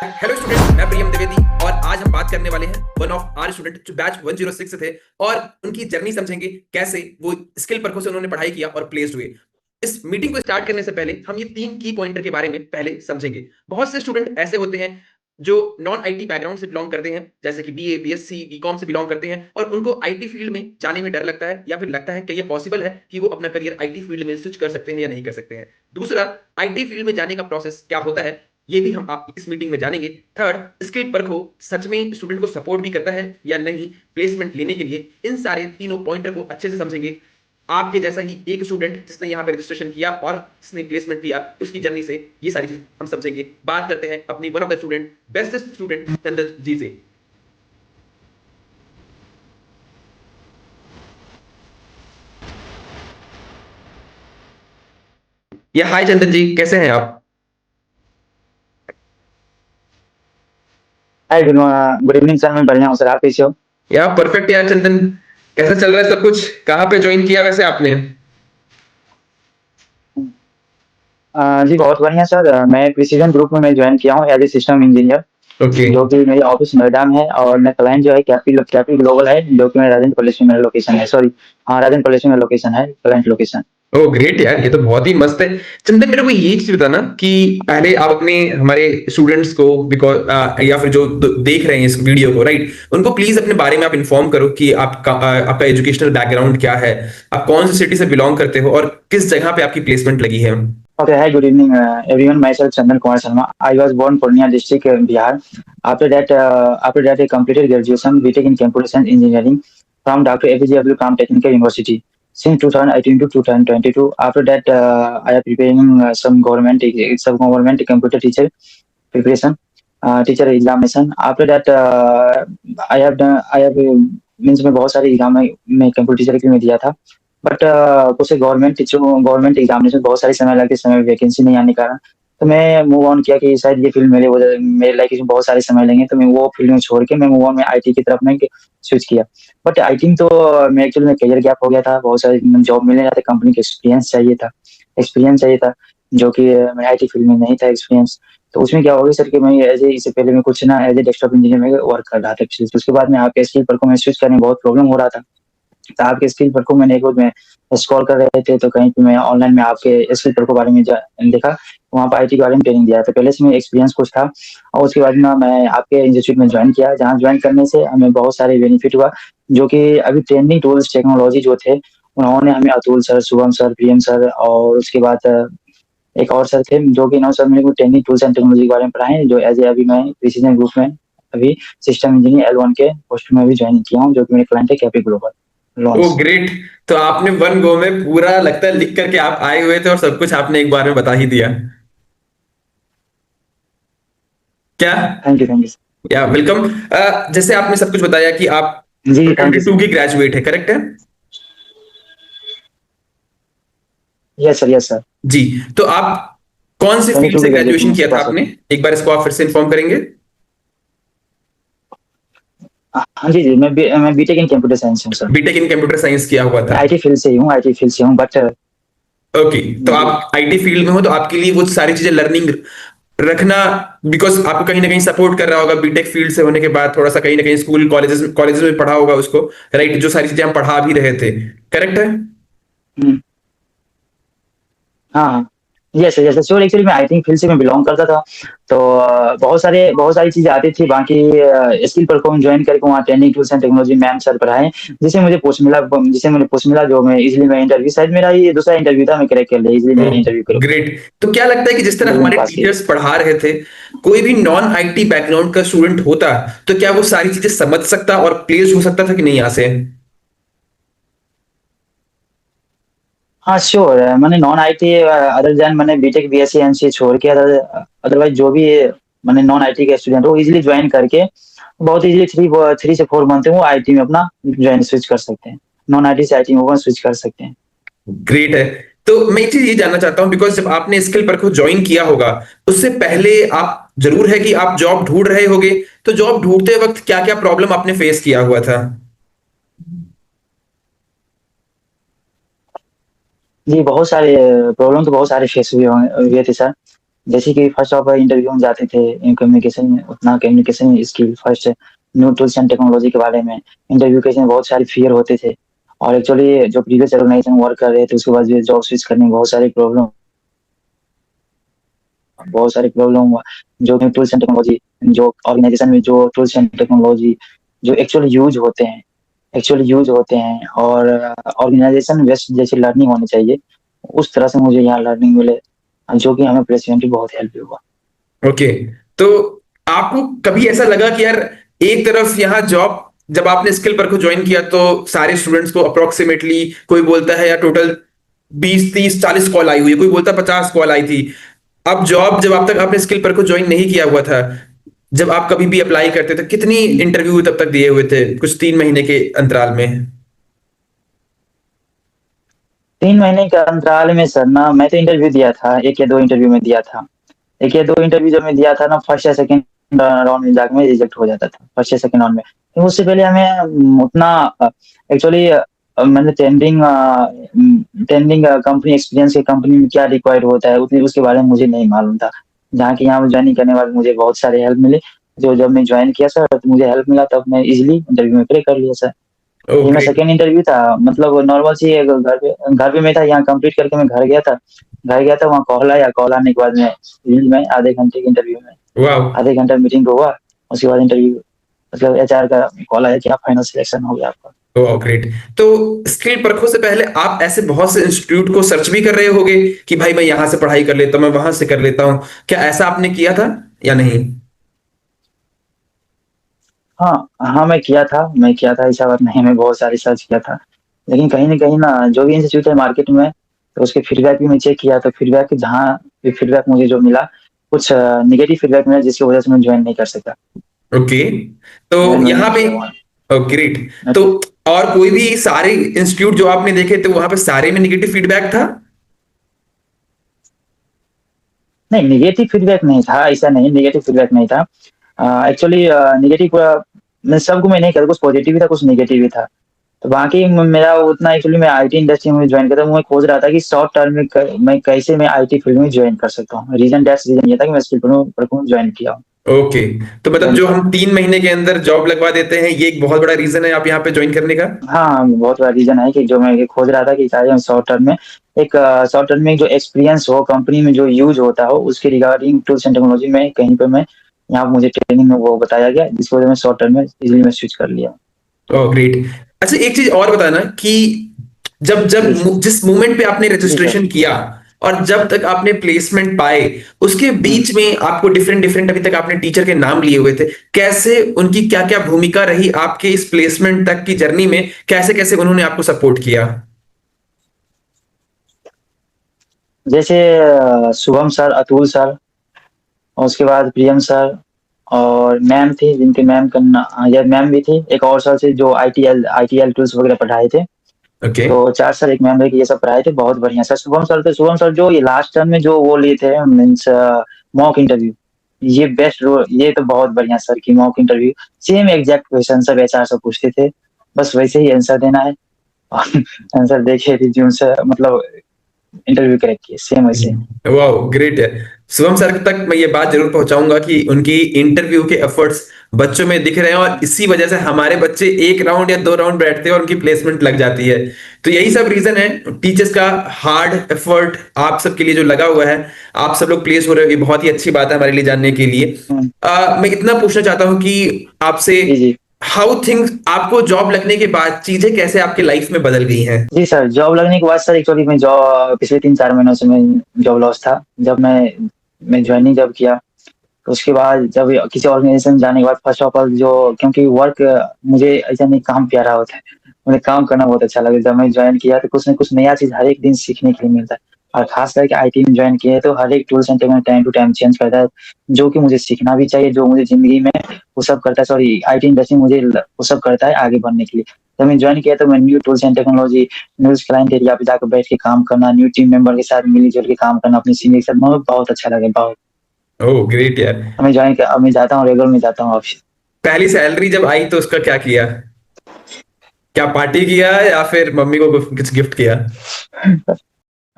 Hello student, मैं प्रियम द्विवेदी और आज हम बात करने वाले हैं वन ऑफ आर स्टूडेंट जो बैच 106 से थे और उनकी जर्नी समझेंगे कैसे वो स्किल पर्पस से उन्होंने पढ़ाई किया और प्लेस्ड हुए। इस मीटिंग को स्टार्ट करने से पहले हम ये 3 की पॉइंटर के बारे में पहले समझेंगे। बहुत से स्टूडेंट ऐसे होते हैं जो नॉन आईटी बैकग्राउंड से बिलोंग करते हैं, जैसे कि बीए, बीएससी, बीकॉम से बिलोंग करते हैं और उनको आईटी फील्ड में जाने में डर लगता है या फिर लगता है कि ये पॉसिबल है कि वो अपना करियर आईटी फील्ड में स्विच कर सकते हैं या नहीं कर सकते हैं। दूसरा, आईटी फील्ड में जाने का प्रोसेस क्या होता है, ये भी हम आप इस मीटिंग में जानेंगे। थर्ड, स्किल परखो सच में स्टूडेंट को सपोर्ट भी करता है या नहीं प्लेसमेंट लेने के लिए। इन सारे तीनों पॉइंटर को अच्छे से समझेंगे। आपके जैसा ही एक स्टूडेंट जिसने यहाँ पे रजिस्ट्रेशन किया और जिसने प्लेसमेंट लिया, उसकी जर्नी से ये सारी चीज हम समझेंगे। बात करते हैं अपनी one of the student, bestest student Chandan ji से। या हाय चंदन जी, कैसे हैं आप? Hi good evening sir. मैं बढ़िया हूँ सर। आप कैसे हो? या परफेक्ट यार चंदन, कैसा चल रहा है सब कुछ? कहाँ पे ज्वाइन किया वैसे आपने? जी बहुत बढ़िया सर। मैं प्रिसीजन ग्रुप में मैं ज्वाइन किया हूँ as a system engineer, okay. जो कि मेरी ऑफिस नोएडा में है। और मैं क्लाइंट जो है कैपी ग्लोबल है, जो कि मेरा राजेंद्र कॉलेज में मेरा लोकेशन है। सॉरी, हाँ, राजेंद्र कॉलेज में लोकेशन है, क्लाइंट लोकेशन। ओह ग्रेट यार, ये तो बहुत ही मस्त है। चंदन, मेरे को ये चीज बताना कि पहले आप अपने हमारे स्टूडेंट्स को बिकॉज या फिर जो देख रहे हैं इस वीडियो को, राइट, उनको प्लीज अपने बारे में आप इन्फॉर्म करो कि आपका एजुकेशनल बैकग्राउंड क्या है, आप कौन सी सिटी से बिलोंग करते हो और किस जगह पे आपकी प्लेसमेंट लगी है। Okay, hi, good evening, everyone. Myself Chandan Kumar Sharma. I was born Purnia district, Bihar. After that, I completed graduation BTech in Computer Science Engineering from Dr. APJ Abdul Kalam Technical University since 2018 to 2022. After that, I am preparing some government computer teacher preparation, teacher examination. After that, means मैं बहुत सारे exam में computer teacher के लिए दिया था। But कुछ government examination बहुत सारे समय लगते, समय वैकेंसी नहीं आने के कारण तो मैं मूव ऑन किया कि शायद ये फील्ड मेरे लाइफ में बहुत सारे समय लेंगे, तो मैं वो फील्ड में छोड़ के मैं मूव ऑन में आईटी की तरफ मैं स्विच किया। बट आईटी में तो मैं एक्चुअली में करियर गैप हो गया था, बहुत सारे जॉब मिलने जाते, कंपनी का एक्सपीरियंस चाहिए था जो कि मैं आईटी फील्ड में नहीं था एक्सपीरियंस। तो उसमें क्या हो गया सर कि मैं इससे पहले मैं कुछ ना एज ए डेस्कटॉप इंजीनियर में वर्क कर रहा था। उसके बाद में आपके स्किल पर को मैं स्विच करने में बहुत प्रॉब्लम हो रहा था। तो आपके स्किल पर को मैंने एक बार में स्क्रॉल कर रहे थे, तो कहीं पे मैं ऑनलाइन में आपके स्किल पर को बारे में देखा, वहाँ पर आईटी के बारे में ट्रेनिंग दिया। तो पहले से मैं एक्सपीरियंस कुछ था और उसके बाद में मैं आपके इंस्टीट्यूट में ज्वाइन किया, जहाँ ज्वाइन करने से हमें बहुत सारे बेनिफिट हुआ। जो कि अभी ट्रेंडिंग टूल्स टेक्नोलॉजी जो थे, उन्होंने हमें अतुल सर, शुभम सर, प्रियम सर और उसके बाद एक और सर थे, जो कि इन्होंने सब मेरे को ट्रेंडिंग टूल्स एंड टेक्नोलॉजी के बारे में पढ़ाए। जो एज ए अभी मैं प्रिसीजन ग्रुप में अभी सिस्टम इंजीनियर L1 के पोस्ट में अभी ज्वाइन किया हूँ, जो कि मेरे क्लाइंट है कैपी ग्लोबल ओ लॉन्च। ग्रेट। तो आपने वन गो में पूरा लगता है लिख करके आप आए हुए थे और सब कुछ आपने एक बार में बता ही दिया। क्या? Thank you sir. Yeah welcome. जैसे आपने सब कुछ बताया कि आप जी थैंक यू 2022 सर। की ग्रेजुएट है, करेक्ट है? Yes sir. जी। तो आप कौन से ट्वेंटी फील्ड टू से की ग्रेजुएट ग्रेजुएशन हूँ किया था सुपर सर। आपने? एक बार इसको आप फिर से इन्फॉर्म करेंगे। हाँ जी जी, मैं बीटेक इन कंप्यूटर साइंस हूँ sir. BTech in computer science किया हुआ था। मैं आईटी फील्ड से हूँ बट ओके। तो जी। आप आईटी फील्ड में हो तो आपके लिए वो सारी चीजें लर्निंग रखना, बिकॉज आपको कहीं ना कहीं सपोर्ट कर रहा होगा बीटेक फील्ड से होने के बाद, थोड़ा सा कहीं ना कहीं स्कूल कॉलेजेस कॉलेजेस में पढ़ा होगा उसको, राइट, जो सारी चीजें हम पढ़ा भी रहे थे, करेक्ट है? हम्म, हाँ हाँ। Yes yes sure. एक्चुअली मैं आईटी फील्ड से मैं बिलोंग करता था, तो बहुत सारी चीजें आती थी। बाकी स्किल पर को ज्वाइन करके वहाँ training tools and technology ma'am sir पढ़ाए, जिसे मुझे पोस्ट मिला, जो मैं इजिली मैं इंटरव्यू, शायद मेरा ये दूसरा इंटरव्यू था, मैं क्रैक कर लिया इजिली, मैं इंटरव्यू करूँ ग्रेट। तो क्या लगता है कि जिस तरह इंटरव्यू में हमारे पास किया। टीचर्स पढ़ा रहे थे, कोई भी नॉन आईटी बैकग्राउंड का स्टूडेंट होता तो क्या वो सारी चीजें समझ सकता और प्लेस हो सकता था कि नहीं यहाँ से? हाँ श्योर। मैंने नॉन आईटी अदर देन मैंने बीटेक बीएससी एमसीए छोड़ के अदरवाइज जो भी मैंने नॉन आईटी के स्टूडेंट वो इजीली ज्वाइन करके बहुत इजीली 3 से 4 मंथ में वो आईटी में अपना ज्वाइन स्विच कर सकते हैं। नॉन आईटी से आईटी में वो स्विच कर सकते हैं। ग्रेट है। तो मैं एक चीज ये जानना चाहता हूँ, बिकॉज जब आपने स्किल पर को ज्वाइन किया होगा, उससे पहले आप जरूर है कि आप जॉब ढूंढ रहे होगे, तो जॉब ढूंढते वक्त क्या क्या प्रॉब्लम आपने फेस किया हुआ था? जी बहुत सारे प्रॉब्लम तो बहुत सारे फेस हुए थे सर। जैसे कि फर्स्ट ऑफ इंटरव्यू में जाते थे, कम्युनिकेशन उतना communication skill first, new tools and technology के बारे में इंटरव्यू के समय बहुत सारे फियर होते थे। और एक्चुअली जो प्रीवियस ऑर्गेनाइजेशन वर्क कर रहे थे उसके बाद जॉब स्विच करने में बहुत सारी प्रॉब्लम हुआ। जो न्यू टूल्स एंड टेक्नोलॉजी, जो ऑर्गेनाइजेशन में जो टूल्स एंड टेक्नोलॉजी जो एक्चुअली यूज होते हैं और ऑर्गेनाइजेशन बेस्ड जैसे लर्निंग होनी चाहिए, उस तरह से मुझे यहाँ लर्निंग मिले, जो कि हमें प्लेसमेंट भी बहुत हेल्प हुआ। ओके, तो आपको कभी ऐसा लगा कि यार एक तरफ यहाँ जॉब, जब आपने स्किल पर को ज्वाइन किया तो सारे स्टूडेंट्स को अप्रोक्सीमेटली कोई बोलता है या टोटल 20 30 40 कॉल आई हुई है, कोई बोलता है 50 कॉल आई थी। अब जॉब जब आप तक आपने स्किल पर को ज्वाइन नहीं किया हुआ था, जब आप कभी भी अप्लाई करते थे कितनी इंटरव्यू तब तक दिए हुए थे कुछ 3 महीने के अंतराल में? 3 महीने के अंतराल में सर ना, मैं तो इंटरव्यू दिया था, 1 या 2 इंटरव्यू में दिया था। 1 या 2 इंटरव्यू जब मैं दिया था ना, फर्स्ट या सेकंड राउंड में जाकर मैं रिजेक्ट हो जाता था, फर्स्ट या सेकंड राउंड में। तो उससे पहले हमें उतना एक्चुअली मैंने टेंडिंग कंपनी एक्सपीरियंस के कंपनी में क्या रिक्वायर्ड होता है उतने उसके बारे में मुझे नहीं मालूम था। जहाँ की यहाँ ज्वाइनिंग करने वाले मुझे बहुत सारे हेल्प मिले। जो जब मैं ज्वाइन किया सर तो मुझे हेल्प मिला, तब मैं इजिली इंटरव्यू में क्लियर कर लिया सर। ओह ये मेरा ग्रेट। सेकंड इंटरव्यू था, मतलब नॉर्मल सी घर पे मैं था, यहाँ कंप्लीट करके मैं घर गया था। वहाँ कॉल आया, कॉल आने के बाद मैं आधे घंटे के इंटरव्यू में, वाह। आधे घंटा मीटिंग हुआ। उसके बाद इंटरव्यू, मतलब एचआर का कॉल आया कि आप फाइनल सिलेक्शन हो गया आपका। वाह ग्रेट। तो स्किल परखों से पहले आप ऐसे बहुत से इंस्टीट्यूट को सर्च भी कर रहे होगे कि भाई मैं यहां से पढ़ाई कर लेता हूं, मैं वहां से कर लेता हूं। क्या ऐसा आपने किया था या नहीं? हाँ हाँ, मैं किया था, ऐसा बात नहीं, मैं बहुत सारी सर्च किया था। लेकिन कहीं ना कहीं ना, जो भी इंस्टीट्यूट है मार्केट में, तो उसके फीडबैक भी मैं चेक किया, तो फीडबैक जहाँ भी फीडबैक मुझे जो मिला, कुछ निगेटिव फीडबैक मिला, जिसकी वजह से मैं ज्वाइन नहीं कर सका, ओके, तो ज्वाइन यहाँ नहीं पे, किया वहाँ। ग्रेट। मैं तो और कोई भी सारे इंस्टीट्यूट जो आपने देखे तो वहां पे सारे में निगेटिव फीडबैक था? नहीं, निगेटिव फीडबैक नहीं था, ऐसा नहीं, निगेटिव फीडबैक नहीं था। एक्चुअली निगेटिव मैं सबको मैं नहीं कहता, कुछ पॉजिटिव भी था कुछ निगेटिव भी था। तो बाकी मेरा उतना, एक्चुअली मैं आईटी इंडस्ट्री में ज्वाइन करता हूँ, मैं खोज रहा था कि शॉर्ट टर्म में मैं कैसे मैं आईटी फील्ड में ज्वाइन कर सकता हूँ। रीजन ये था कि मैं स्किल पर ज्वाइन किया हूँ। ओके, तो मतलब ज्वाइन जो किया हम 3 महीने के अंदर जॉब लगवा देते हैं ये एक बहुत बड़ा रीजन है आप यहाँ पे ज्वाइन करने का? हाँ, बहुत बड़ा रीजन है कि जो मैं ये खोज रहा था कि शायद शॉर्ट टर्म में एक शॉर्ट टर्म में जो एक्सपीरियंस हो कंपनी में, जो यूज होता हो उसके रिगार्डिंग टूल्स एंड टेक्नोलॉजी में कहीं पे मैं, यहाँ मुझे ट्रेनिंग में वो बताया गया, जिसकी वजह से मैं शॉर्ट टर्म में इजिली मैं स्विच कर लिया। Oh great. अच्छा एक चीज और बताना कि जब जब जी जिस मोमेंट पे आपने जी सर। रजिस्ट्रेशन किया और जब तक आपने प्लेसमेंट पाए, उसके हम्म। बीच में आपको डिफरेंट डिफरेंट, अभी तक आपने टीचर के नाम लिए हुए थे, कैसे उनकी क्या क्या भूमिका रही आपके इस प्लेसमेंट तक की जर्नी में, कैसे कैसे उन्होंने आपको सपोर्ट किया? जैसे शुभम सर, अतुल सर, और उसके बाद प्रियम सर, और मैम थी जिनके मैम का या मैम भी थी, एक और सर थे जो आईटीएल टूल्स वगैरह पढ़ाए थे। ओके। तो 4 सर एक मैम रहे कि ये सब पढ़ाए थे, बहुत बढ़िया सर। शुभम सर थे, शुभम सर जो ये लास्ट टर्म में जो वो लिए थे मीन्स मॉक इंटरव्यू, ये बेस्ट रो, ये तो बहुत बढ़िया सर की mock interview, same exact question सब एचआर सब पूछते थे, बस वैसे ही आंसर देना है। और आंसर देखे रिज्यूम से, मतलब इंटरव्यू क्रैक किए सेम वैसे। वाह ग्रेट है। शुभम सर तक मैं ये बात जरूर पहुंचाऊंगा कि उनकी इंटरव्यू के एफर्ट्स बच्चों में दिख रहे हैं और इसी वजह से हमारे बच्चे 1 राउंड या 2 राउंड बैठते हैं और उनकी प्लेसमेंट लग जाती है। तो यही सब रीजन है टीचर्स का हार्ड एफर्ट आप सबके लिए जो लगा हुआ है, आप सब लोग प्लेस हो रहे हो, ये बहुत ही अच्छी बात है हमारे लिए जानने के लिए। मैं इतना पूछना चाहता हूँ कि आपसे, जी जी। हाउ थिंग्स, आपको जॉब लगने के बाद चीजें कैसे आपके लाइफ में बदल गई हैं? जी सर, जॉब लगने के बाद सर एक्चुअली मैं जॉब पिछले 3 4 महीनों से मैं जॉब लॉस था। जब मैं ज्वाइनिंग जब किया, तो उसके बाद जब किसी ऑर्गेनाइजेशन जाने के बाद फर्स्ट ऑफ ऑल जो, क्योंकि वर्क मुझे ऐसा नहीं, काम प्यारा होता है, मुझे काम करना बहुत अच्छा लगा। जब मैं ज्वाइन किया तो कुछ ना कुछ नया चीज हर एक दिन सीखने के लिए मिलता है। और खास करके आईटी में ज्वाइन किया है तो हर एक tools and technology time to time change करता है, जो कि मुझे सीखना भी चाहिए, जो मुझे जिंदगी में वो सब करता है। सॉरी, आईटी इंडस्ट्री मुझे वो सब करता है आगे बढ़ने के लिए। जब मैं ज्वाइन किया तो मैं new tools and technology, new client area पे जाकर बैठ के काम करना, न्यू टीम मेंबर के साथ मिलजुल के काम करना, अपने सीनियर के साथ, मुझे बहुत अच्छा लगे बहुत। ओह ग्रेट यार। अब मैं जाता हूँ, रेगुलर में जाता हूँ ऑफिस। पहली सैलरी जब आई तो उसका क्या किया? क्या पार्टी किया या फिर मम्मी को कुछ गिफ्ट किया?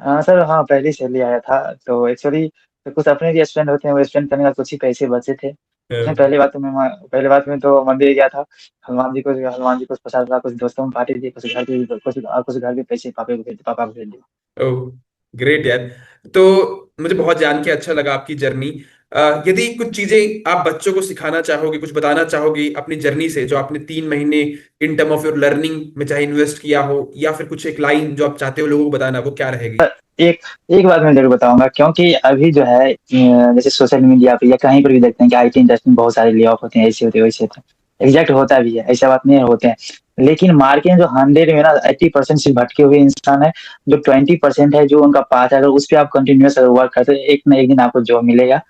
हाँ सर, हाँ पहले सैलरी आया था तो एक्चुअली तो कुछ अपने भी स्पेंड होते हैं, वो स्पेंड करने का कुछ ही पैसे बचे थे। उसमें पहली बात में तो मंदिर गया था, हनुमान जी को 50 लाख, कुछ दोस्तों में पार्टी दी, कुछ घर के पैसे पापा को भेज दिए। ओह ग्रेट यार। तो मुझे बहुत जान के अच्छा लगा आपकी जर्नी। यदि कुछ चीजें आप बच्चों को सिखाना चाहोगे, कुछ बताना चाहोगे अपनी जर्नी से, जो आपने 3 महीने in term of your learning में चाहे इन्वेस्ट किया हो, या फिर कुछ एक लाइन जो आप चाहते हो लोगों को बताना, वो क्या रहेगी? एक एक बात मैं जरूर बताऊंगा, क्योंकि अभी जो है जैसे सोशल मीडिया पे या कहीं पर भी देखते हैं कि आईटी इंडस्ट्री में बहुत सारे ले ऑफ होते हैं, ऐसे होते हैं वैसे होते हैं, एग्जैक्ट होता भी है, ऐसा बात नहीं है, होते हैं। लेकिन मार्केट में जो 100 में ना 80% सिर्फ भटके हुए इंसान है। जो 20% है जो उनका पाथ है, अगर उस पर आप कंटिन्यूस वर्क करते हो, एक ना एक दिन आपको जॉब मिलेगा।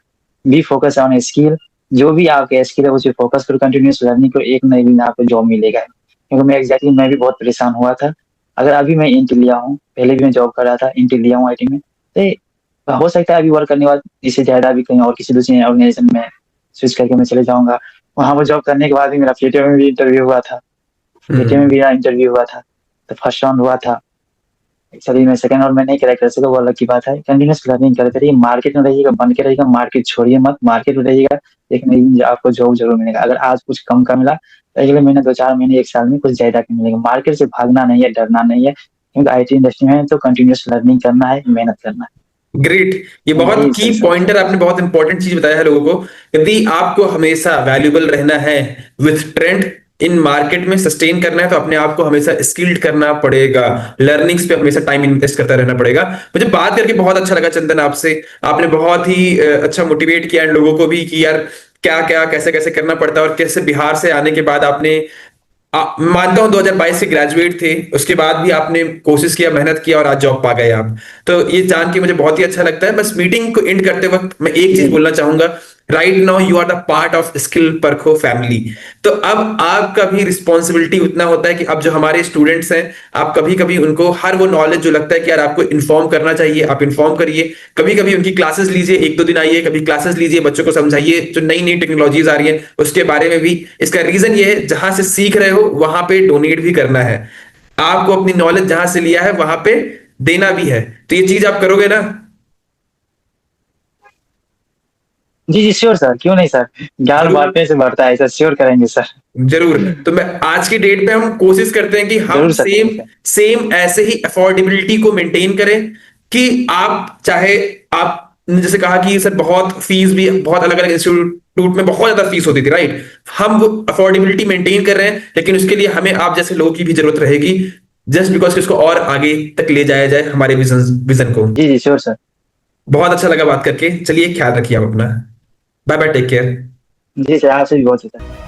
बी फोकस ऑन स्किल, जो भी आपके स्किल है उस पर फोकस करो, कंटिन्यूस लर्निंग करो, एक ना एक दिन आपको जॉब मिलेगा। क्योंकि मैं भी बहुत परेशान हुआ था। अगर अभी मैं इंट लिया हूँ, पहले भी मैं जॉब कर रहा था, इंट लिया हूँ आईटी में, तो हो सकता है अभी वर्क करने के बाद इससे ज्यादा भी कहीं और किसी दूसरी ऑर्गेनाइजेशन में स्विच करके मैं चले जाऊंगा। वहां पर जॉब करने के बाद भी मेरा पेटीएम में भी इंटरव्यू हुआ था, पेटीएम में भी मेरा इंटरव्यू हुआ था, तो फर्स्ट राउंड हुआ था। एक्चुअली मैं सेकंड राउंड में नहीं क्रैक कर सका, वो अलग की बात है। कंटिन्यूस लर्निंग करते रहिए, मार्केट में रहिएगा, बन के रहिएगा, मार्केट छोड़िए मत, मार्केट में रहिएगा, एक ना एक दिन आपको जॉब जरूर मिलेगा। अगर आज कुछ कम का मिला तो अगले महीने 2-4 महीने 1 साल में कुछ ज्यादा का मिलेगा। मार्केट से भागना नहीं है, डरना नहीं है, क्योंकि आईटी इंडस्ट्री में तो कंटिन्यूस लर्निंग करना है, मेहनत करना है। ग्रेट। ये मैं बहुत यही की सजेशन पॉइंटर आपने, बहुत इंपॉर्टेंट चीज बताया है लोगों को। यदि आपको हमेशा वैल्यूबल रहना है, विथ ट्रेंड इन मार्केट में सस्टेन करना है, तो अपने आप को हमेशा स्किल्ड करना पड़ेगा, लर्निंग्स पे हमेशा टाइम इन्वेस्ट करता रहना पड़ेगा। मुझे बात करके बहुत अच्छा लगा चंदन आपसे। आपने बहुत ही अच्छा मोटिवेट किया इन लोगों को भी कि यार क्या क्या कैसे कैसे करना पड़ता है, और कैसे बिहार से आने के बाद आपने मानता हूं 2022 से ग्रेजुएट थे, उसके बाद भी आपने कोशिश किया, मेहनत किया, और आज जॉब पा गए आप। तो ये जान के मुझे बहुत ही अच्छा लगता है। बस मीटिंग को एंड करते वक्त मैं एक चीज जी बोलना चाहूंगा। Right now you are the part of skill Parkho family. तो अब आपका भी रिस्पॉन्सिबिलिटी उतना होता है कि अब जो हमारे स्टूडेंट्स हैं, आप कभी कभी उनको हर वो नॉलेज जो लगता है कि यार आपको इन्फॉर्म करना चाहिए, आप इन्फॉर्म करिए। कभी कभी उनकी क्लासेस लीजिए, 1-2 दिन आइए, कभी क्लासेस लीजिए, बच्चों को समझाइए जो नई नई टेक्नोलॉजीज आ रही हैं उसके बारे में भी। इसका रीजन ये है, जहां से सीख रहे हो वहां पे डोनेट भी करना है, आपको अपनी नॉलेज जहां से लिया है वहां पे देना भी है। तो ये चीज आप करोगे ना? जी जी श्योर सर, क्यों नहीं सर, ज्ञान जरूर, बांटने से बढ़ता है सर, श्योर करेंगे सर। जरूर। तो मैं आज की डेट पे हम कोशिश करते हैं कि हम जरूर सर, सेम जरूर सर। सेम ऐसे ही अफोर्डेबिलिटी को मेंटेन करें, कि आप चाहे, आप जैसे कहा कि सर बहुत फीस भी बहुत अलग अलग इंस्टीट्यूट में बहुत ज्यादा फीस होती थी, राइट? हम वो अफोर्डेबिलिटी मेंटेन कर रहे हैं, लेकिन उसके लिए हमें आप जैसे लोगों की भी जरूरत रहेगी, जस्ट बिकॉज इसको और आगे तक ले जाया जाए हमारे विजन विजन को। जी जी श्योर सर। बहुत अच्छा लगा बात करके। चलिए, ख्याल रखिए आप अपना। Bye bye, take care. जी सर, आपसे भी बहुत अच्छा।